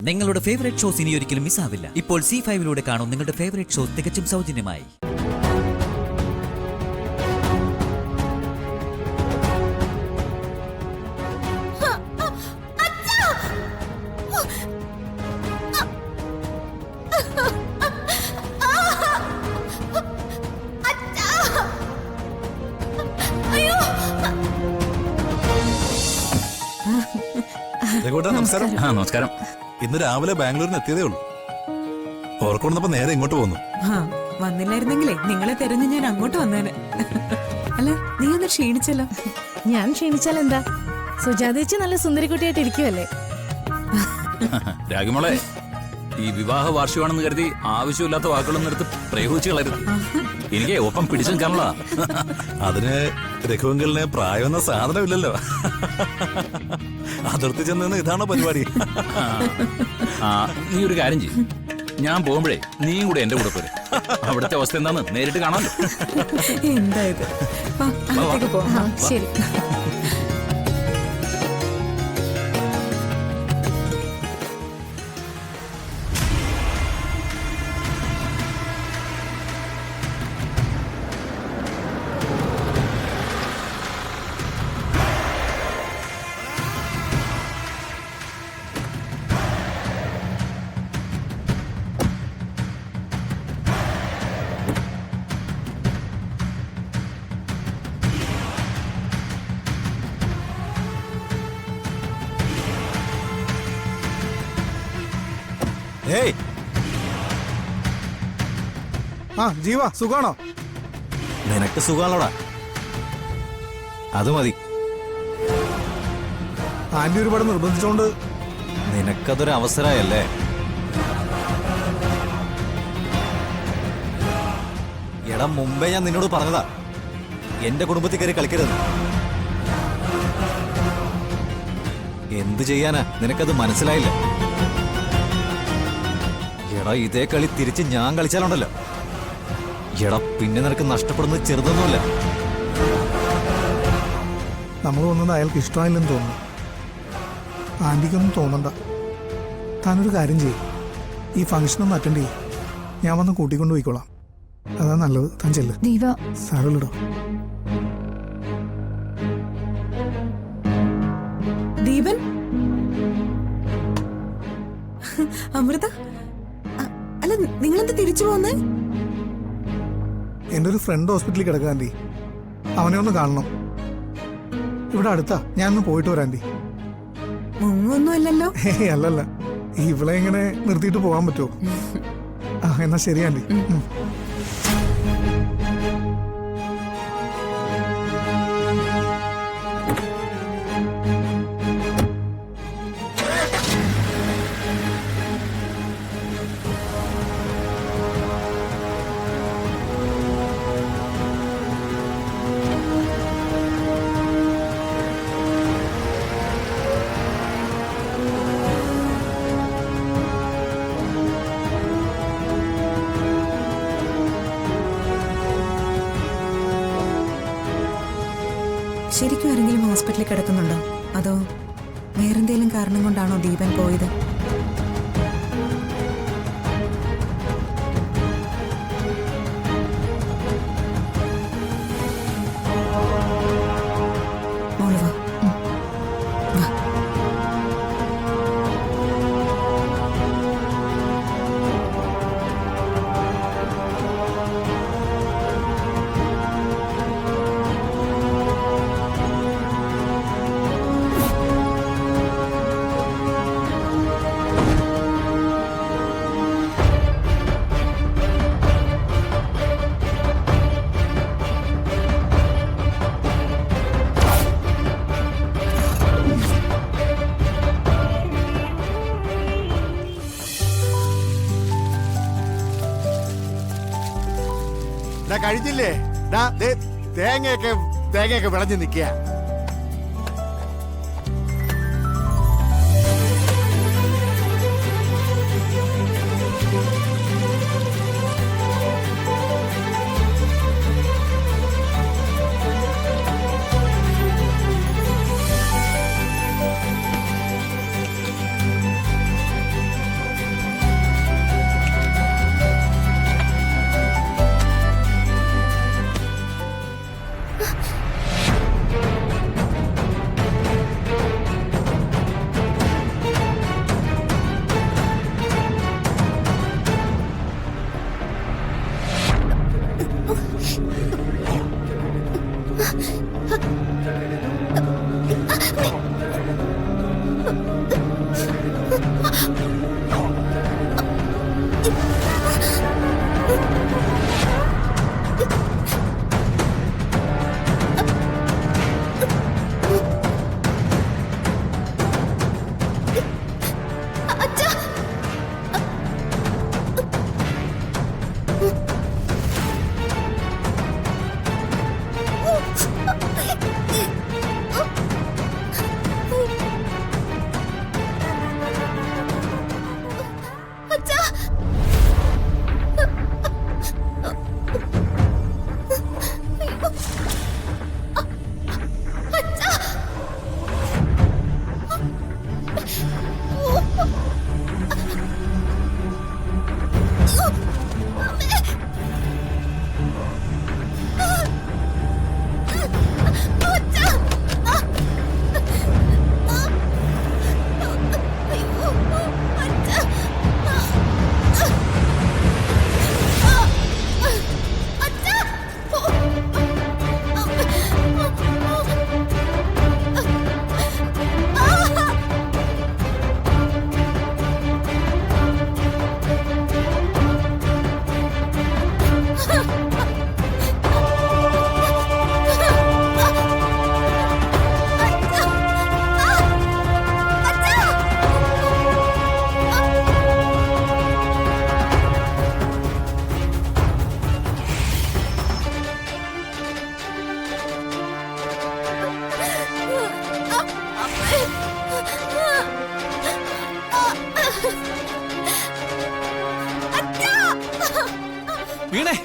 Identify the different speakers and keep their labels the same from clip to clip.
Speaker 1: നിങ്ങളുടെ favourite shows ഇനി ഒരിക്കലും മിസ്സാവില്ല. ഇപ്പോൾ C5 കാണും നിങ്ങളുടെ ഫേവറേറ്റ് ഷോസ് തികച്ചും സൗജന്യമായി.
Speaker 2: നമസ്കാരം.
Speaker 3: നമസ്കാരം.
Speaker 2: ഇന്ന് രാവിലെ ബാംഗ്ലൂരിന് എത്തിയതേ ഉള്ളൂ. ഓർക്കൊണ്ടപ്പോ നേരെ ഇങ്ങോട്ട് പോന്നു.
Speaker 4: വന്നില്ലായിരുന്നെങ്കിലേ നിങ്ങളെ തെരഞ്ഞ് ഞാൻ അങ്ങോട്ട് വന്നേനെ. അല്ല, നീ ഒന്ന് ക്ഷീണിച്ചല്ലോ.
Speaker 5: ഞാൻ ക്ഷീണിച്ചാൽ എന്താ, സുജാതേച്ചി നല്ല സുന്ദരിക്കുട്ടിയായിട്ട് ഇരിക്കുവല്ലേ.
Speaker 3: രാഗിമോളെ, ഈ വിവാഹ വാർഷികമാണെന്ന് കരുതി ആവശ്യമില്ലാത്ത വാക്കുകളൊന്നും എടുത്ത് പ്രയോഗിച്ചു കളരുത്. എനിക്ക് ഒപ്പം പിടിച്ചു നിൽക്കാനുള്ള.
Speaker 2: അതിന് രഘുവങ്കലിന് പ്രായമെന്ന സാധനമില്ലല്ലോ. അതിർത്തി ചെന്ന് ഇതാണോ പരിപാടി?
Speaker 3: നീ ഒരു കാര്യം ചെയ്യും, ഞാൻ പോകുമ്പോഴേ നീയും കൂടെ എന്റെ കൂടെ പോരും. അവിടുത്തെ അവസ്ഥ എന്താന്ന് നേരിട്ട് കാണാമല്ലോ.
Speaker 4: എന്താ ഇത്?
Speaker 5: ശരി.
Speaker 2: ഏയ്,
Speaker 6: ജീവ സുഖാണോ?
Speaker 2: നിനക്ക് സുഖാണോടാ? അത് മതി.
Speaker 6: ആന്റി ഒരുപാട് നിർബന്ധിച്ചോണ്ട്
Speaker 2: നിനക്കതൊരു അവസരമായല്ലേ? എടാ, മുമ്പേ ഞാൻ നിന്നോട് പറഞ്ഞതാ എന്റെ കുടുംബത്തിൽ കയറി കളിക്കരുത്. എന്ത് ചെയ്യാനാ, നിനക്കത് മനസ്സിലായില്ല. എടാ, ഇതേ കളി തിരിച്ച് ഞാൻ കളിച്ചാലുണ്ടല്ലോ, എടാ പിന്നെ നിനക്ക് നഷ്ടപ്പെടുന്നത് ചെറുതൊന്നുമല്ല.
Speaker 6: നമ്മൾ വന്നത് അയാൾക്ക് ഇഷ്ടമായില്ലെന്ന് തോന്നുന്നു. ആന്റിക്കൊന്നും തോന്നണ്ട. താനൊരു കാര്യം ചെയ്യും, ഈ ഫംഗ്ഷനൊന്ന് അറ്റൻഡ് ചെയ്യും. ഞാൻ വന്ന് കൂട്ടിക്കൊണ്ട് പോയിക്കോളാം. അതാ നല്ലത്. താൻ ചെല്ല്. സാരമില്ലടോ.
Speaker 4: ദീപൻ, അമൃത, അല്ല നിങ്ങളെന്താ തിരിച്ചു പോന്നേ?
Speaker 6: എൻ്റെ ഒരു ഫ്രണ്ട് ഹോസ്പിറ്റലിൽ കിടക്കുക ആന്റി. അവനെ ഒന്ന് കാണണം. ഇവിടെ അടുത്താ, ഞാനൊന്ന് പോയിട്ട് വരാം ആന്റി.
Speaker 4: മുങ്ങൊന്നും അല്ലല്ലോ?
Speaker 6: അല്ലല്ല, ഇവളെ ഇങ്ങനെ നിർത്തിയിട്ട് പോകാൻ പറ്റുമോ? എന്നാ ശരി ആന്റി.
Speaker 4: ശരിക്കും ആരെങ്കിലും ഹോസ്പിറ്റലിൽ കിടക്കുന്നുണ്ടോ, അതോ വേറെന്തെങ്കിലും കാരണം കൊണ്ടാണോ ദീപൻ പോയത്? മോള് വാ. വാ.
Speaker 7: കഴിഞ്ഞില്ലേ? തേങ്ങയൊക്കെ വിളഞ്ഞു നിൽക്കുക.
Speaker 2: വീണേ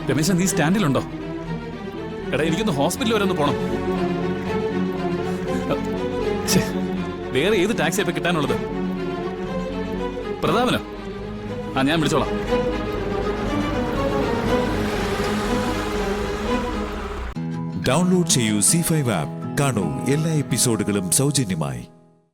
Speaker 3: രമേശ, നീ സ്റ്റാൻഡിലുണ്ടോ? എടാ, എനിക്കൊന്ന് ഹോസ്പിറ്റലിൽ വരെ ഒന്ന് പോണം. ഛെ, വേറെ ഏത് ടാക്സി ഇപ്പൊ കിട്ടാനുള്ളത്? പ്രതാപനോ? ആ, ഞാൻ വിളിച്ചോളാം.
Speaker 8: ഡൗൺലോഡ് ചെയ്യൂ C5 ആപ്പ്. കാണൂ എല്ലാ എപ്പിസോഡുകളും സൗജന്യമായി.